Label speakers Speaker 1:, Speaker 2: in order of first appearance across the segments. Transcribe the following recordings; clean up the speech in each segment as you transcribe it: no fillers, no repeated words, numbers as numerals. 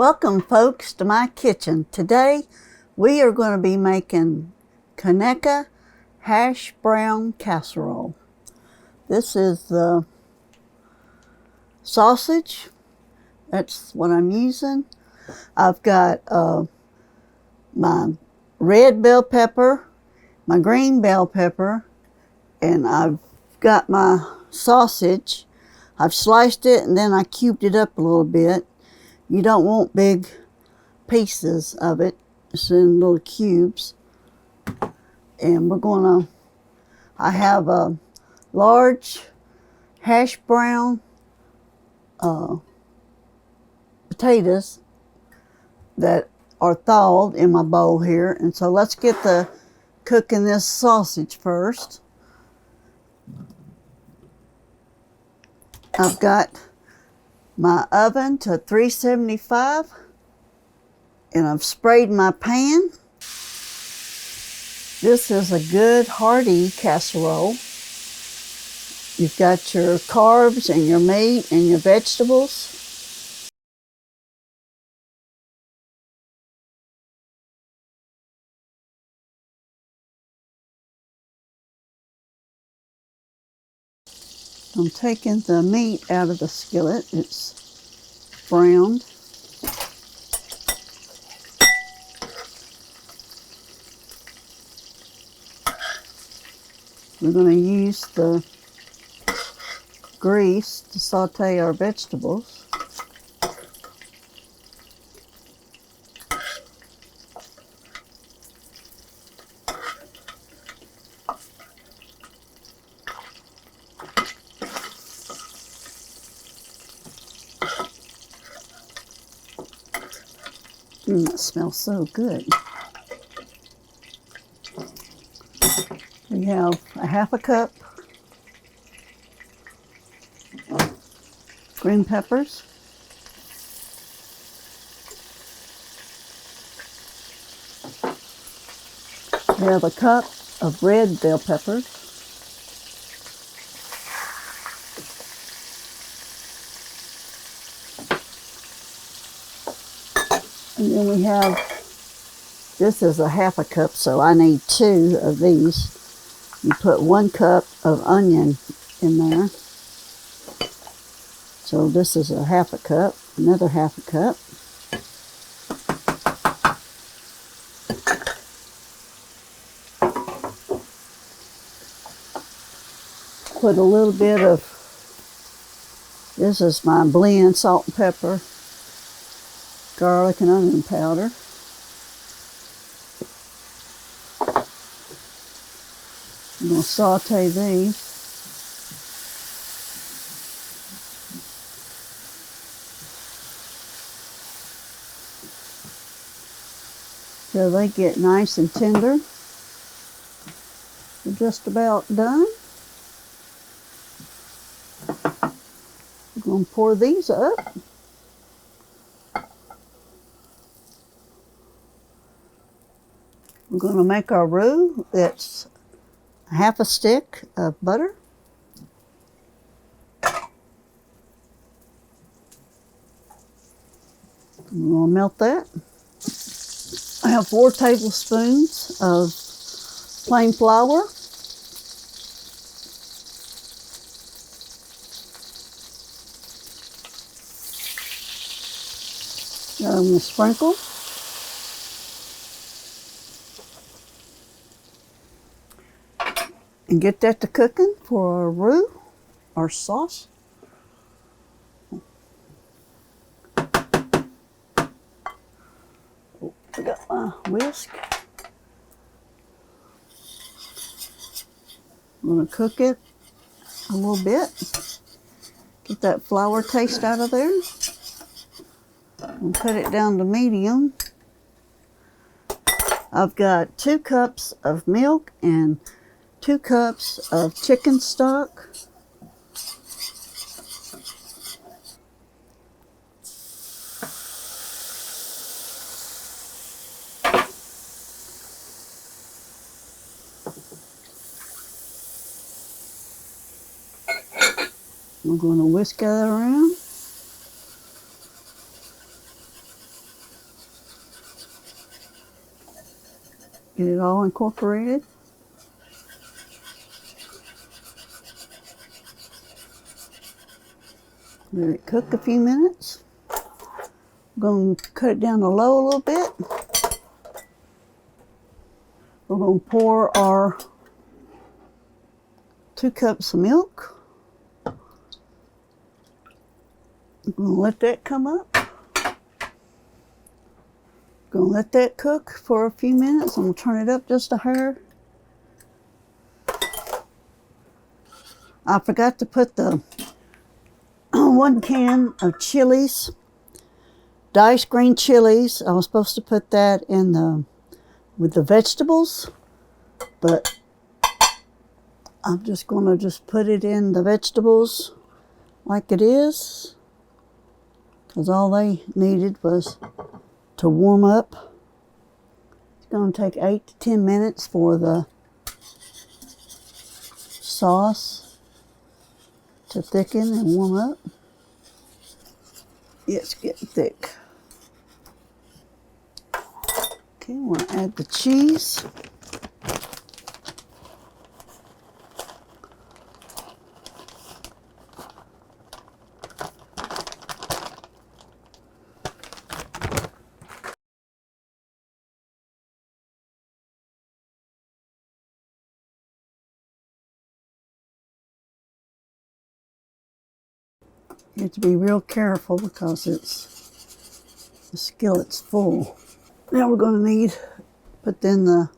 Speaker 1: Welcome folks to my kitchen. Today we are going to be making Conecuh Hash Brown Casserole. This is the sausage. That's what I'm using. I've got my red bell pepper, my green bell pepper, and I've got my sausage. I've sliced it and then I cubed it up a little bit. You don't want big pieces of it. It's in little cubes. And I have a large hash brown potatoes that are thawed in my bowl here. And so let's get cooking this sausage first. I've got my oven to 375 and I've sprayed my pan. This is a good hearty casserole. You've got your carbs and your meat and your vegetables. I'm taking the meat out of the skillet. It's browned. We're going to use the grease to saute our vegetables. That smells so good. We have a half a cup green peppers. We have a cup of red bell peppers. And then we have, this is a half a cup, so I need 2 of these. You put 1 cup of onion in there. So this is a half a cup, another half a cup. Put a little bit of, this is my blend, salt and pepper, garlic and onion powder. I'm going to saute these. So they get nice and tender. We're just about done. I'm going to pour these up. We're going to make our roux. That's half a stick of butter. I'm going to melt that. I have 4 tablespoons of plain flour. I'm going to sprinkle. And get that to cooking for our roux, our sauce. I got my whisk. I'm going to cook it a little bit. Get that flour taste out of there. And put it down to medium. I've got 2 cups of milk and 2 cups of chicken stock. I'm going to whisk that around. Get it all incorporated. Let it cook a few minutes. I'm going to cut it down to low a little bit. We're going to pour our 2 cups of milk. I'm going to let that come up. Going to let that cook for a few minutes. I'm going to turn it up just a hair. I forgot to put the 1 can of chilies, diced green chilies. I was supposed to put that in with the vegetables, but I'm just going to put it in the vegetables like it is, because all they needed was to warm up. It's going to take 8 to 10 minutes for the sauce to thicken and warm up. It's getting thick. Okay, I'm going to add the cheese. You have to be real careful because the skillet's full. Now we're going to put in the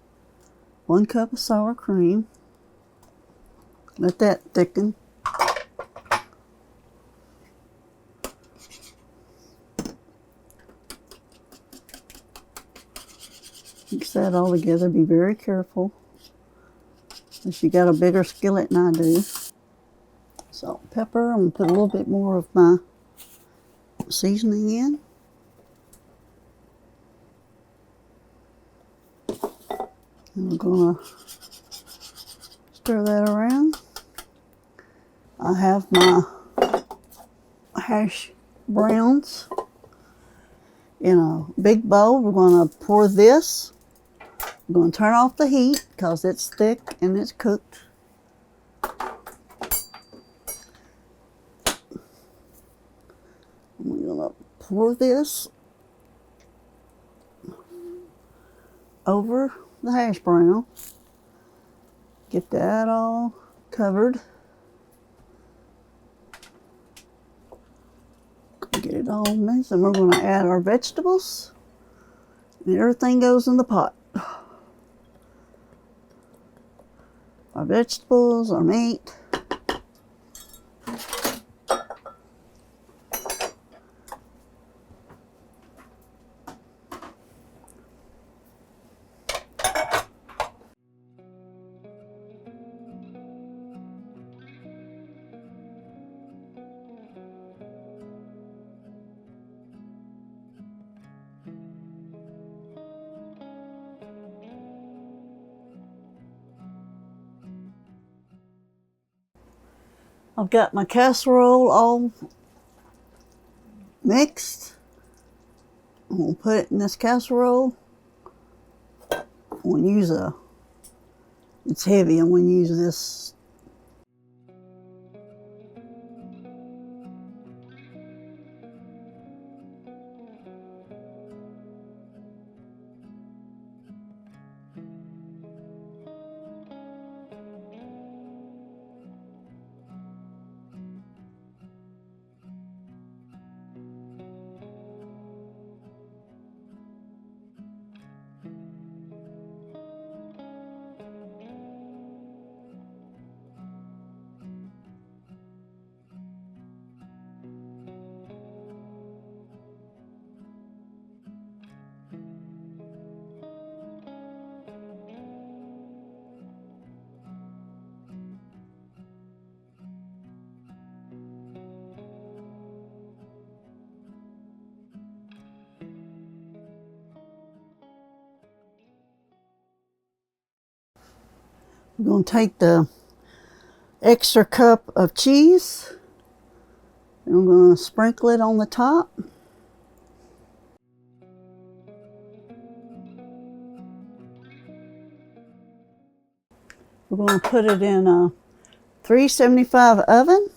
Speaker 1: 1 cup of sour cream. Let that thicken. Mix that all together. Be very careful. If you got a bigger skillet than I do. Salt, pepper. I'm going to put a little bit more of my seasoning in. And we're going to stir that around. I have my hash browns in a big bowl. We're going to pour this. We're going to turn off the heat because it's thick and it's cooked. We're going to pour this over the hash brown. Get that all covered. Get it all mixed, and we're going to add our vegetables. And everything goes in the pot. Our vegetables, our meat. I've got my casserole all mixed. I'm going to put it in this casserole. I'm going to use it's heavy. I'm going to use this. I'm going to take the extra cup of cheese and I'm going to sprinkle it on the top. We're going to put it in a 375 oven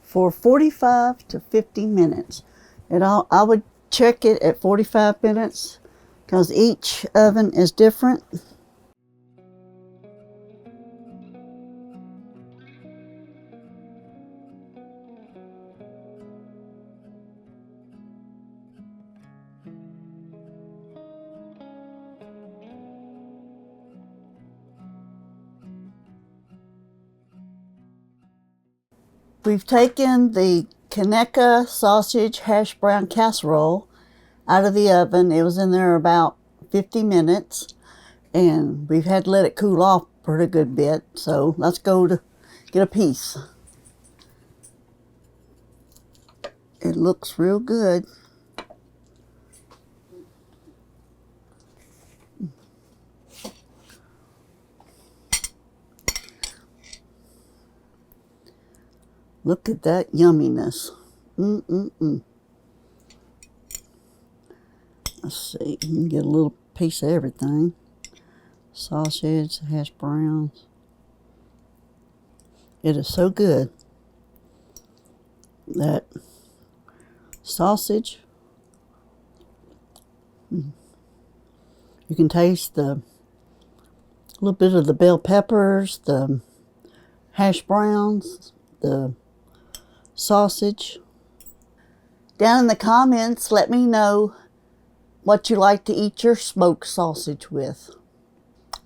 Speaker 1: for 45 to 50 minutes. I would check it at 45 minutes because each oven is different. We've taken the Conecuh Sausage Hash Brown Casserole out of the oven. It was in there about 50 minutes, and we've had to let it cool off for a good bit. So let's go to get a piece. It looks real good. Look at that yumminess. Let's see, you can get a little piece of everything. Sausage, hash browns. It is so good. That sausage. You can taste the little bit of the bell peppers, the hash browns, the sausage. Down in the comments, let me know what you like to eat your smoked sausage with.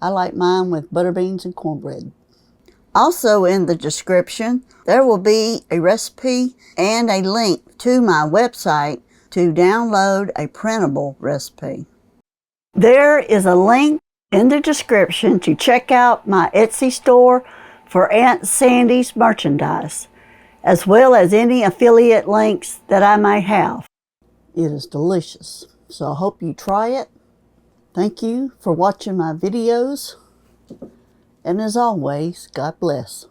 Speaker 1: I like mine with butter beans and cornbread. Also in the description, there will be a recipe and a link to my website to download a printable recipe. There is a link in the description to check out my Etsy store for Aunt Sandy's merchandise, as well as any affiliate links that I may have. It is delicious, so I hope you try it. Thank you for watching my videos, and as always, God bless.